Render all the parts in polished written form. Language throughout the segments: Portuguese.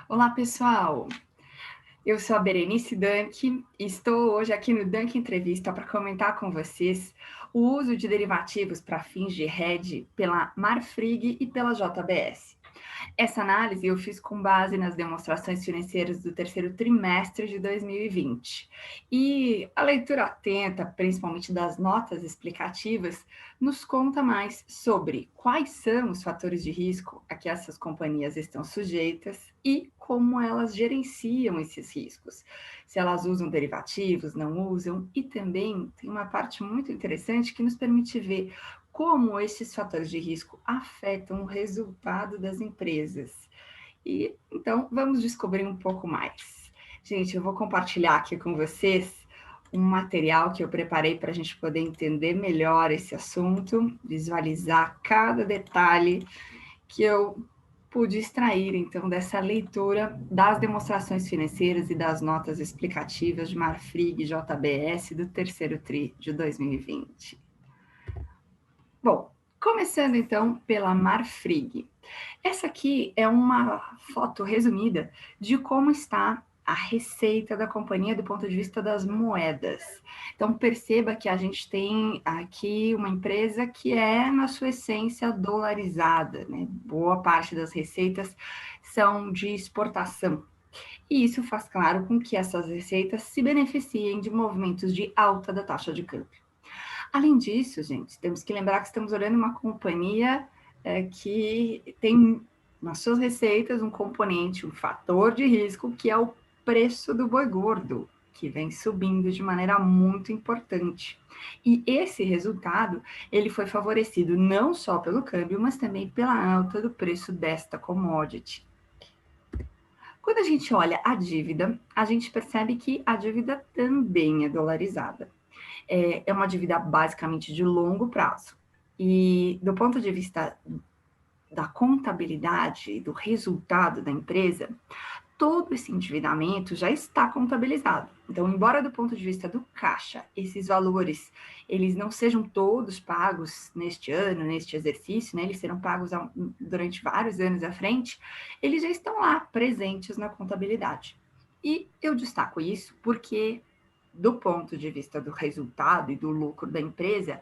Olá, pessoal! Eu sou a Berenice Danck e estou hoje aqui no Danck Entrevista para comentar com vocês o uso de derivativos para fins de hedge pela Marfrig e pela JBS. Essa análise eu fiz com base nas demonstrações financeiras do terceiro trimestre de 2020. E a leitura atenta, principalmente das notas explicativas, nos conta mais sobre quais são os fatores de risco a que essas companhias estão sujeitas e como elas gerenciam esses riscos. Se elas usam derivativos, não usam, e também tem uma parte muito interessante que nos permite ver como esses fatores de risco afetam o resultado das empresas. E então vamos descobrir um pouco mais. Gente, eu vou compartilhar aqui com vocês um material que eu preparei para a gente poder entender melhor esse assunto, visualizar cada detalhe que eu pude extrair, então, dessa leitura das demonstrações financeiras e das notas explicativas de Marfrig e JBS do terceiro TRI de 2020. Bom, começando então pela Marfrig. Essa aqui é uma foto resumida de como está a receita da companhia do ponto de vista das moedas. Então, perceba que a gente tem aqui uma empresa que é, na sua essência, dolarizada, né? Boa parte das receitas são de exportação. E isso faz claro com que essas receitas se beneficiem de movimentos de alta da taxa de câmbio. Além disso, gente, temos que lembrar que estamos olhando uma companhia que tem nas suas receitas um componente, um fator de risco, que é o preço do boi gordo, que vem subindo de maneira muito importante. E esse resultado, ele foi favorecido não só pelo câmbio, mas também pela alta do preço desta commodity. Quando a gente olha a dívida, a gente percebe que a dívida também é dolarizada. É uma dívida basicamente de longo prazo. E do ponto de vista da contabilidade, do resultado da empresa, todo esse endividamento já está contabilizado. Então, embora do ponto de vista do caixa, esses valores eles não sejam todos pagos neste ano, neste exercício, né? Eles serão pagos durante vários anos à frente, eles já estão lá presentes na contabilidade. E eu destaco isso porque do ponto de vista do resultado e do lucro da empresa,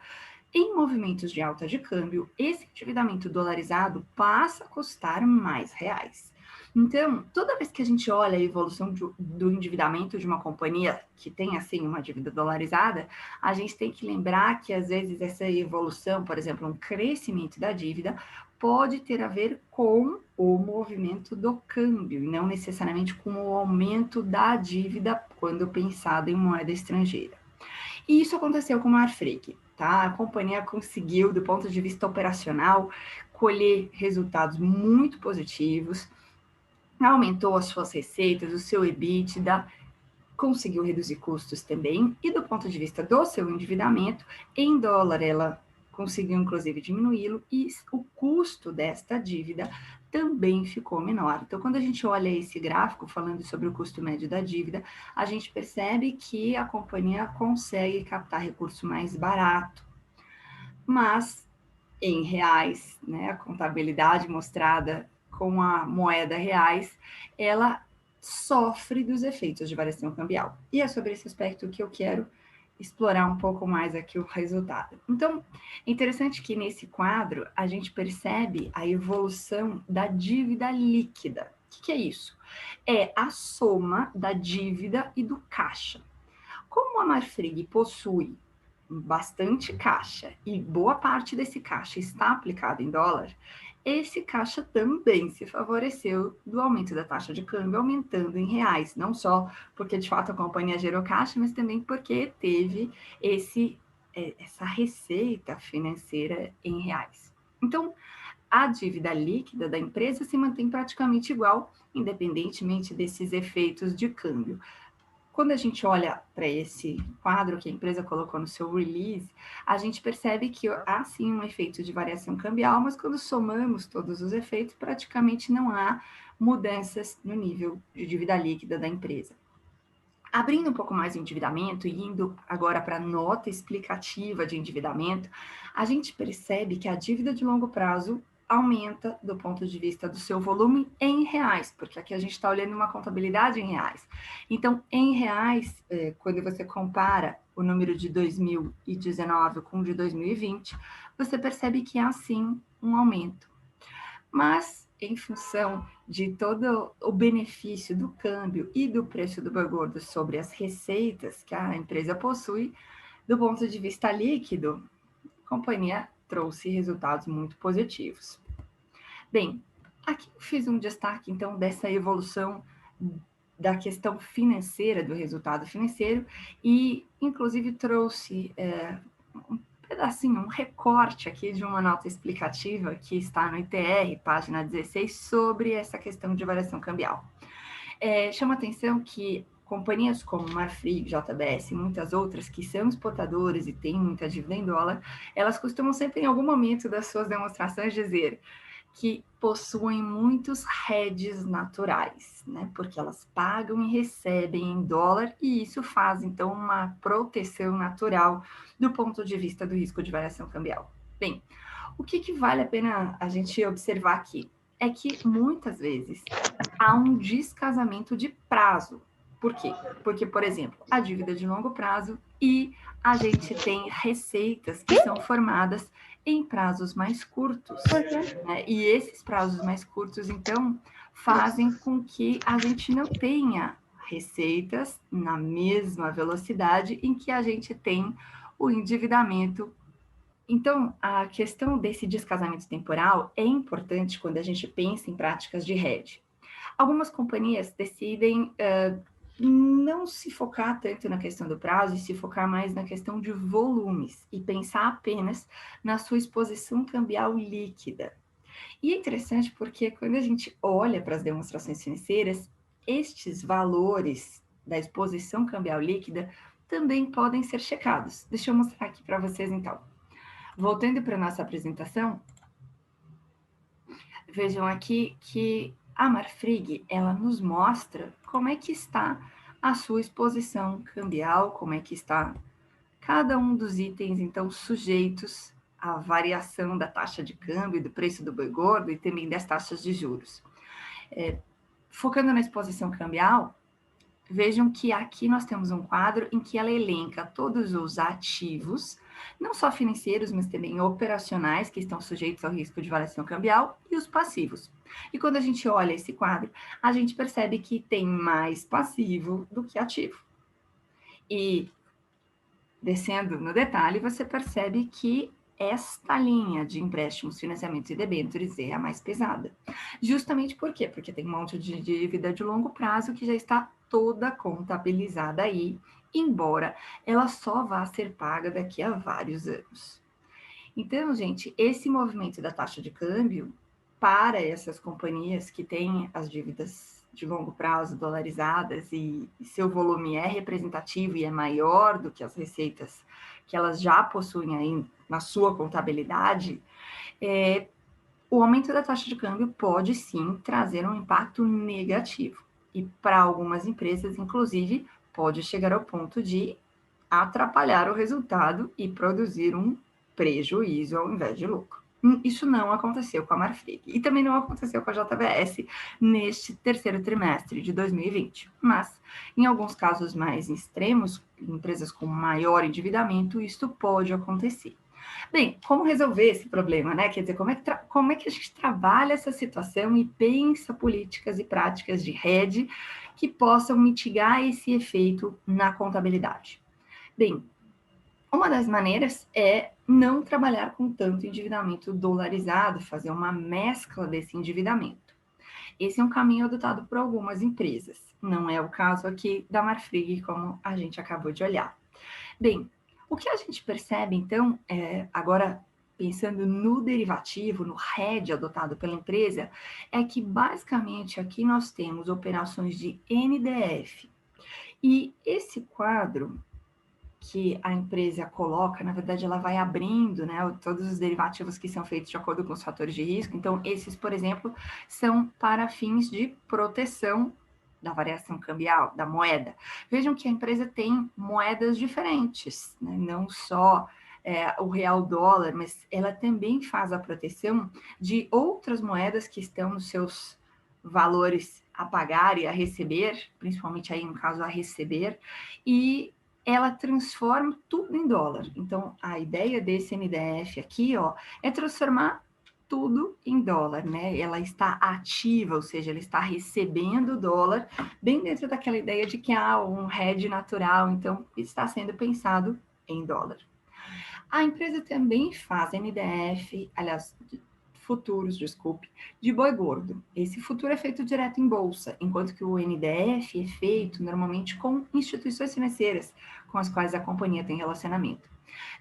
em movimentos de alta de câmbio, esse endividamento dolarizado passa a custar mais reais. Então, toda vez que a gente olha a evolução do endividamento de uma companhia que tem, assim, uma dívida dolarizada, a gente tem que lembrar que, às vezes, essa evolução, por exemplo, um crescimento da dívida, pode ter a ver com o movimento do câmbio, e não necessariamente com o aumento da dívida quando pensado em moeda estrangeira. E isso aconteceu com a Marfrig, tá? A companhia conseguiu, do ponto de vista operacional, colher resultados muito positivos, aumentou as suas receitas, o seu EBITDA, conseguiu reduzir custos também, e do ponto de vista do seu endividamento, em dólar ela conseguiu inclusive diminuí-lo, e o custo desta dívida também ficou menor. Então, quando a gente olha esse gráfico falando sobre o custo médio da dívida, a gente percebe que a companhia consegue captar recurso mais barato, mas em reais, né, a contabilidade mostrada com a moeda reais, ela sofre dos efeitos de variação cambial. E é sobre esse aspecto que eu quero explorar um pouco mais aqui o resultado. Então, é interessante que nesse quadro a gente percebe a evolução da dívida líquida. O que é isso? É a soma da dívida e do caixa. Como a Marfrig possui bastante caixa e boa parte desse caixa está aplicado em dólar, esse caixa também se favoreceu do aumento da taxa de câmbio, aumentando em reais, não só porque de fato a companhia gerou caixa, mas também porque teve essa receita financeira em reais. Então, a dívida líquida da empresa se mantém praticamente igual, independentemente desses efeitos de câmbio. Quando a gente olha para esse quadro que a empresa colocou no seu release, a gente percebe que há sim um efeito de variação cambial, mas quando somamos todos os efeitos, praticamente não há mudanças no nível de dívida líquida da empresa. Abrindo um pouco mais o endividamento e indo agora para a nota explicativa de endividamento, a gente percebe que a dívida de longo prazo aumenta do ponto de vista do seu volume em reais, porque aqui a gente está olhando uma contabilidade em reais. Então, em reais, quando você compara o número de 2019 com o de 2020, você percebe que há sim um aumento. Mas, em função de todo o benefício do câmbio e do preço do boi gordo sobre as receitas que a empresa possui, do ponto de vista líquido, a companhia trouxe resultados muito positivos. Bem, aqui eu fiz um destaque, então, dessa evolução da questão financeira, do resultado financeiro, e, inclusive, trouxe um pedacinho, um recorte aqui de uma nota explicativa que está no ITR, página 16, sobre essa questão de variação cambial. Chama atenção que companhias como Marfrig, JBS e muitas outras que são exportadoras e têm muita dívida em dólar, elas costumam sempre, em algum momento das suas demonstrações, dizer que possuem muitos hedges naturais, né? Porque elas pagam e recebem em dólar e isso faz, então, uma proteção natural do ponto de vista do risco de variação cambial. Bem, o que vale a pena a gente observar aqui é que, muitas vezes, há um descasamento de prazo. Por quê? Porque, por exemplo, a dívida de longo prazo e a gente tem receitas que são formadas em prazos mais curtos. Né? E esses prazos mais curtos, então, fazem com que a gente não tenha receitas na mesma velocidade em que a gente tem o endividamento. Então, a questão desse descasamento temporal é importante quando a gente pensa em práticas de hedge. Algumas companhias decidem não se focar tanto na questão do prazo e se focar mais na questão de volumes e pensar apenas na sua exposição cambial líquida. E é interessante porque quando a gente olha para as demonstrações financeiras, estes valores da exposição cambial líquida também podem ser checados. Deixa eu mostrar aqui para vocês então. Voltando para a nossa apresentação, vejam aqui que a Marfrig, ela nos mostra como é que está a sua exposição cambial, como é que está cada um dos itens, então, sujeitos à variação da taxa de câmbio, do preço do boi gordo e também das taxas de juros. Focando na exposição cambial, vejam que aqui nós temos um quadro em que ela elenca todos os ativos, não só financeiros, mas também operacionais, que estão sujeitos ao risco de variação cambial, e os passivos. E quando a gente olha esse quadro, a gente percebe que tem mais passivo do que ativo. E, descendo no detalhe, você percebe que esta linha de empréstimos, financiamentos e debêntures é a mais pesada. Justamente por quê? Porque tem um monte de dívida de longo prazo que já está toda contabilizada aí, embora ela só vá ser paga daqui a vários anos. Então, gente, esse movimento da taxa de câmbio para essas companhias que têm as dívidas de longo prazo dolarizadas e seu volume é representativo e é maior do que as receitas que elas já possuem aí na sua contabilidade, o aumento da taxa de câmbio pode sim trazer um impacto negativo. E para algumas empresas, inclusive, pode chegar ao ponto de atrapalhar o resultado e produzir um prejuízo ao invés de lucro. Isso não aconteceu com a Marfrig e também não aconteceu com a JBS neste terceiro trimestre de 2020. Mas, em alguns casos mais extremos, empresas com maior endividamento, isso pode acontecer. Bem, como resolver esse problema, né? Quer dizer, como é que a gente trabalha essa situação e pensa políticas e práticas de hedge que possam mitigar esse efeito na contabilidade? Bem, uma das maneiras é não trabalhar com tanto endividamento dolarizado, fazer uma mescla desse endividamento. Esse é um caminho adotado por algumas empresas. Não é o caso aqui da Marfrig, como a gente acabou de olhar. Bem, o que a gente percebe, então, agora pensando no derivativo, no hedge adotado pela empresa, é que basicamente aqui nós temos operações de NDF. E esse quadro que a empresa coloca, na verdade, ela vai abrindo, né, todos os derivativos que são feitos de acordo com os fatores de risco. Então, esses, por exemplo, são para fins de proteção da variação cambial, da moeda. Vejam que a empresa tem moedas diferentes, né, não só o real dólar, mas ela também faz a proteção de outras moedas que estão nos seus valores a pagar e a receber, principalmente aí no caso a receber, e ela transforma tudo em dólar. Então, a ideia desse NDF aqui, ó, é transformar tudo em dólar, né? Ela está ativa, ou seja, ela está recebendo dólar, bem dentro daquela ideia de que há um hedge natural, então está sendo pensado em dólar. A empresa também faz NDF, aliás, futuros, desculpe, de boi gordo. Esse futuro é feito direto em bolsa, enquanto que o NDF é feito normalmente com instituições financeiras com as quais a companhia tem relacionamento.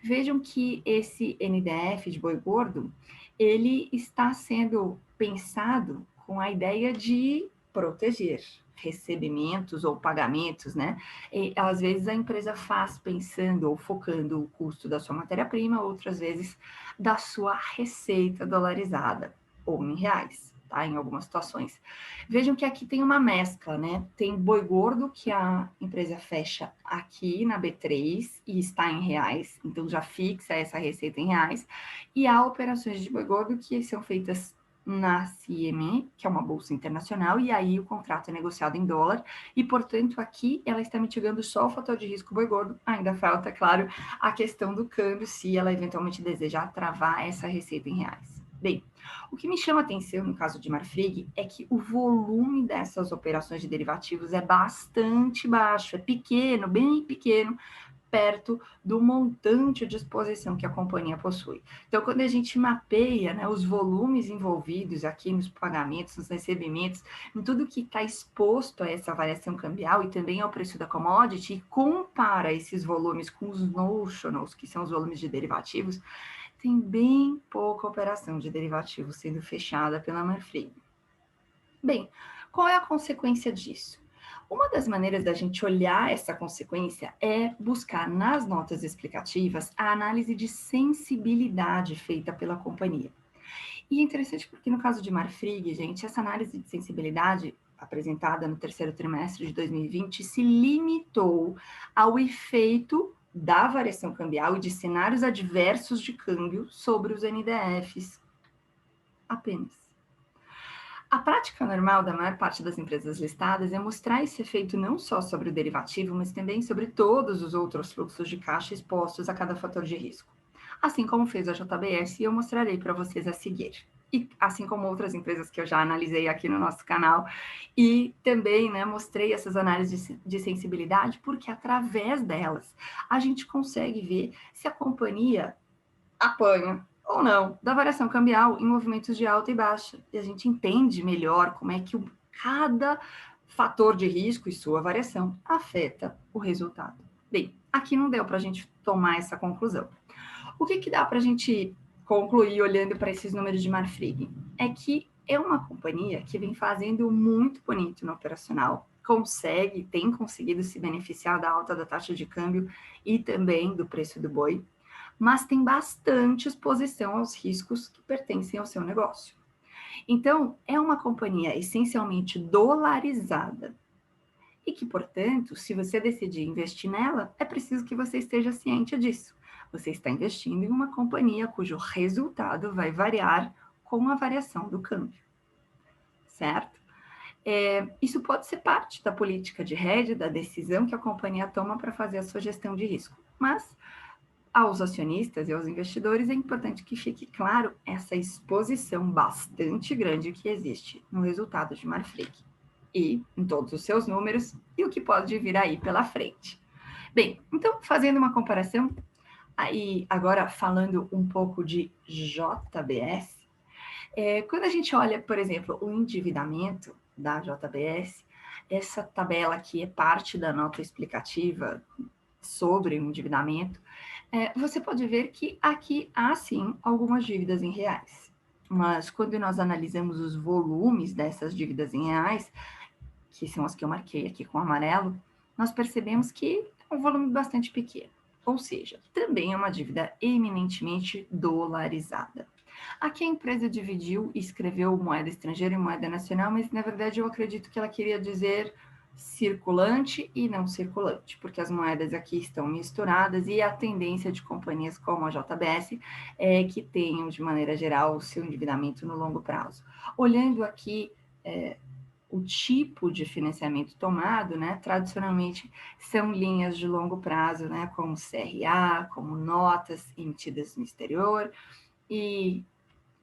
Vejam que esse NDF de boi gordo, ele está sendo pensado com a ideia de proteger recebimentos ou pagamentos, né? E, às vezes a empresa faz pensando ou focando o custo da sua matéria-prima, outras vezes da sua receita dolarizada ou em reais, tá? Em algumas situações. Vejam que aqui tem uma mescla, né? Tem boi gordo que a empresa fecha aqui na B3 e está em reais, então já fixa essa receita em reais, e há operações de boi gordo que são feitas na CME, que é uma bolsa internacional, e aí o contrato é negociado em dólar, e portanto aqui ela está mitigando só o fator de risco boi gordo, ainda falta, claro, a questão do câmbio, se ela eventualmente desejar travar essa receita em reais. Bem, o que me chama a atenção no caso de Marfrig é que o volume dessas operações de derivativos é bastante baixo, é pequeno, bem pequeno, perto do montante de exposição que a companhia possui. Então, quando a gente mapeia, né, os volumes envolvidos aqui nos pagamentos, nos recebimentos, em tudo que está exposto a essa variação cambial e também ao preço da commodity, e compara esses volumes com os notionals, que são os volumes de derivativos, tem bem pouca operação de derivativos sendo fechada pela Marfrig. Bem, qual é a consequência disso? Uma das maneiras da gente olhar essa consequência é buscar nas notas explicativas a análise de sensibilidade feita pela companhia. E é interessante porque no caso de Marfrig, gente, essa análise de sensibilidade apresentada no terceiro trimestre de 2020 se limitou ao efeito da variação cambial e de cenários adversos de câmbio sobre os NDFs apenas. A prática normal da maior parte das empresas listadas é mostrar esse efeito não só sobre o derivativo, mas também sobre todos os outros fluxos de caixa expostos a cada fator de risco. Assim como fez a JBS, e eu mostrarei para vocês a seguir. E assim como outras empresas que eu já analisei aqui no nosso canal, e também, né, mostrei essas análises de sensibilidade, porque através delas a gente consegue ver se a companhia apanha ou não da variação cambial em movimentos de alta e baixa. E a gente entende melhor como é que cada fator de risco e sua variação afeta o resultado. Bem, aqui não deu para a gente tomar essa conclusão. O que dá para a gente concluir olhando para esses números de Marfrig? É que é uma companhia que vem fazendo muito bonito no operacional, tem conseguido se beneficiar da alta da taxa de câmbio e também do preço do boi, mas tem bastante exposição aos riscos que pertencem ao seu negócio. Então, é uma companhia essencialmente dolarizada e que, portanto, se você decidir investir nela, é preciso que você esteja ciente disso. Você está investindo em uma companhia cujo resultado vai variar com a variação do câmbio, certo? Isso pode ser parte da política de hedge, da decisão que a companhia toma para fazer a sua gestão de risco, mas aos acionistas e aos investidores é importante que fique claro essa exposição bastante grande que existe no resultado de Marfrig e em todos os seus números e o que pode vir aí pela frente. Bem, então, fazendo uma comparação, aí agora falando um pouco de JBS, quando a gente olha, por exemplo, o endividamento da JBS, essa tabela aqui é parte da nota explicativa sobre o endividamento, você pode ver que aqui há sim algumas dívidas em reais. Mas quando nós analisamos os volumes dessas dívidas em reais, que são as que eu marquei aqui com amarelo, nós percebemos que é um volume bastante pequeno. Ou seja, também é uma dívida eminentemente dolarizada. Aqui a empresa dividiu e escreveu moeda estrangeira e moeda nacional, mas na verdade eu acredito que ela queria dizer circulante e não circulante, porque as moedas aqui estão misturadas e a tendência de companhias como a JBS é que tenham, de maneira geral, o seu endividamento no longo prazo. Olhando aqui o tipo de financiamento tomado, né, tradicionalmente são linhas de longo prazo, né, como CRA, como notas emitidas no exterior, e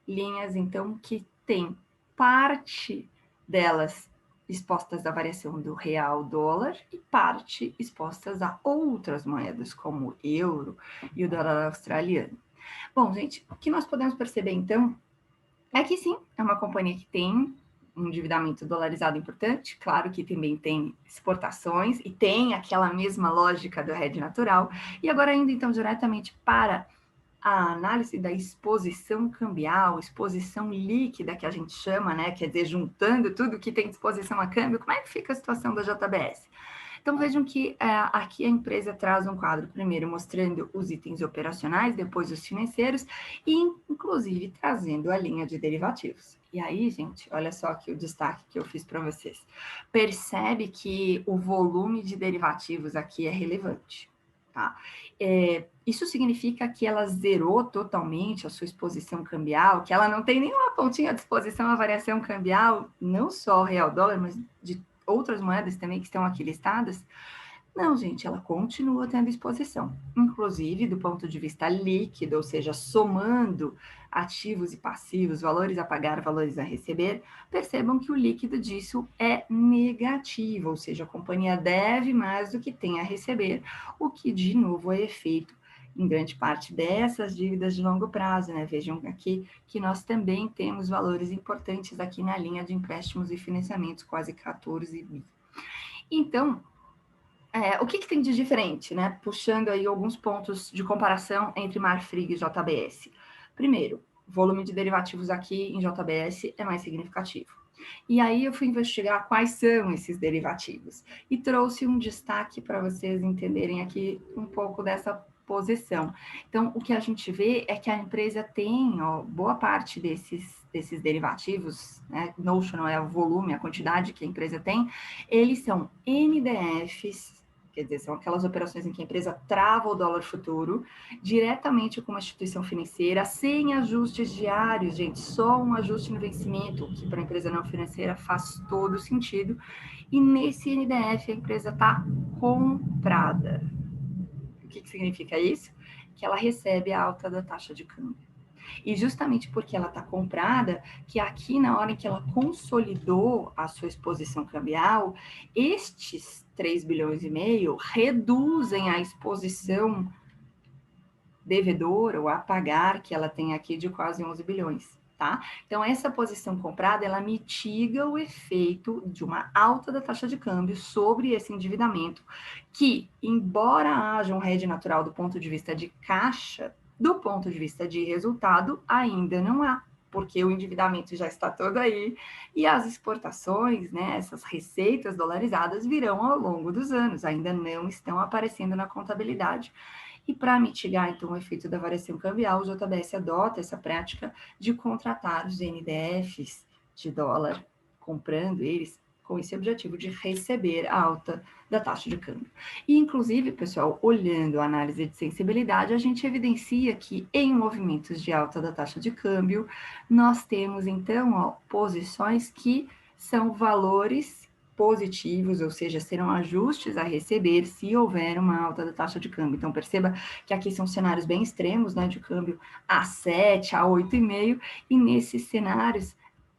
linhas, então, que tem parte delas expostas à variação do real dólar e parte expostas a outras moedas, como o euro e o dólar australiano. Bom, gente, o que nós podemos perceber, então, é que sim, é uma companhia que tem um endividamento dolarizado importante, claro que também tem exportações e tem aquela mesma lógica do hedge natural. E agora, indo então diretamente para a análise da exposição cambial, exposição líquida que a gente chama, né? Quer dizer, juntando tudo que tem disposição a câmbio, como é que fica a situação da JBS? Então vejam que aqui a empresa traz um quadro, primeiro mostrando os itens operacionais, depois os financeiros, e inclusive trazendo a linha de derivativos. E aí, gente, olha só aqui o destaque que eu fiz para vocês. Percebe que o volume de derivativos aqui é relevante. Tá? Isso significa que ela zerou totalmente a sua exposição cambial, que ela não tem nenhuma pontinha de exposição à variação cambial, não só real dólar, mas de outras moedas também que estão aqui listadas. Não, gente, ela continua tendo exposição, inclusive do ponto de vista líquido, ou seja, somando ativos e passivos, valores a pagar, valores a receber, percebam que o líquido disso é negativo, ou seja, a companhia deve mais do que tem a receber, o que, de novo, é efeito em grande parte dessas dívidas de longo prazo, né? Vejam aqui que nós também temos valores importantes aqui na linha de empréstimos e financiamentos, quase 14 bi. Então, o que tem de diferente, né? Puxando aí alguns pontos de comparação entre Marfrig e JBS. Primeiro, o volume de derivativos aqui em JBS é mais significativo. E aí eu fui investigar quais são esses derivativos e trouxe um destaque para vocês entenderem aqui um pouco dessa posição. Então, o que a gente vê é que a empresa tem boa parte desses derivativos, né? Notional é o volume, a quantidade que a empresa tem, eles são NDFs, quer dizer, são aquelas operações em que a empresa trava o dólar futuro diretamente com uma instituição financeira, sem ajustes diários, gente, só um ajuste no vencimento, que para a empresa não financeira faz todo sentido. E nesse NDF a empresa está comprada. O que significa isso? Que ela recebe a alta da taxa de câmbio. E justamente porque ela está comprada, que aqui na hora em que ela consolidou a sua exposição cambial, estes 3 bilhões e meio reduzem a exposição devedora ou a pagar que ela tem aqui de quase 11 bilhões. Tá? Então, essa posição comprada, ela mitiga o efeito de uma alta da taxa de câmbio sobre esse endividamento, que, embora haja um hedge natural do ponto de vista de caixa, do ponto de vista de resultado, ainda não há, porque o endividamento já está todo aí e as exportações, né, essas receitas dolarizadas virão ao longo dos anos, ainda não estão aparecendo na contabilidade. E para mitigar, então, o efeito da variação cambial, o JBS adota essa prática de contratar os NDFs de dólar, comprando eles com esse objetivo de receber a alta da taxa de câmbio. E, inclusive, pessoal, olhando a análise de sensibilidade, a gente evidencia que em movimentos de alta da taxa de câmbio, nós temos, então, posições que são valores positivos, ou seja, serão ajustes a receber se houver uma alta da taxa de câmbio. Então, perceba que aqui são cenários bem extremos, né, de câmbio a 7, a 8,5, e nesses cenários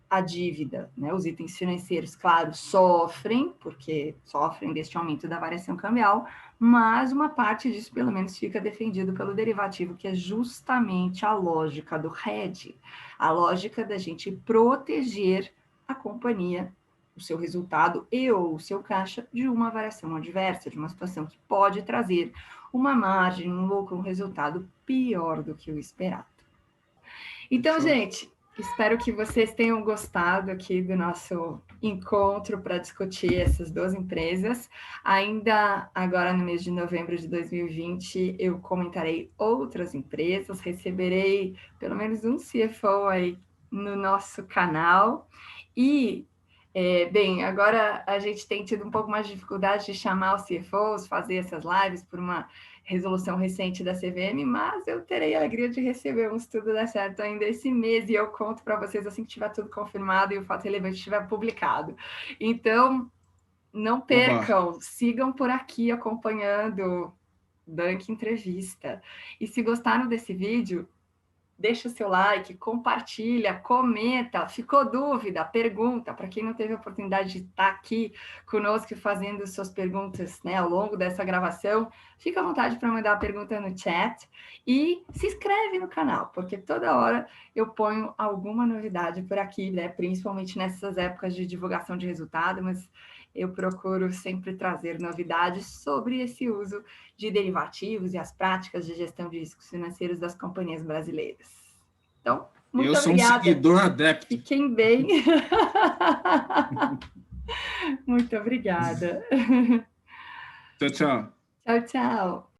a dívida, né, os itens financeiros, claro, sofrem, porque sofrem deste aumento da variação cambial, mas uma parte disso, pelo menos, fica defendido pelo derivativo, que é justamente a lógica do hedge, a lógica da gente proteger a companhia, o seu resultado e ou o seu caixa de uma variação adversa, de uma situação que pode trazer uma margem, um lucro, um resultado pior do que o esperado. Então, gente, espero que vocês tenham gostado aqui do nosso encontro para discutir essas duas empresas. Ainda agora no mês de novembro de 2020, eu comentarei outras empresas, receberei pelo menos um CFO aí no nosso canal e Bem, agora a gente tem tido um pouco mais de dificuldade de chamar os CFOs, fazer essas lives por uma resolução recente da CVM, mas eu terei a alegria de receber se tudo der certo ainda esse mês, e eu conto para vocês assim que tiver tudo confirmado e o fato relevante estiver publicado. Então, não Oba! percam, sigam por aqui acompanhando Dunk Entrevista. E se gostaram desse vídeo, deixa o seu like, compartilha, comenta, ficou dúvida, pergunta, para quem não teve a oportunidade de estar aqui conosco fazendo suas perguntas, né, ao longo dessa gravação, fica à vontade para mandar a pergunta no chat e se inscreve no canal, porque toda hora eu ponho alguma novidade por aqui, né, principalmente nessas épocas de divulgação de resultado, mas eu procuro sempre trazer novidades sobre esse uso de derivativos e as práticas de gestão de riscos financeiros das companhias brasileiras. Então, muito Eu sou um obrigada. seguidor adepto. Fiquem bem. Muito obrigada. Tchau, tchau. Tchau, tchau.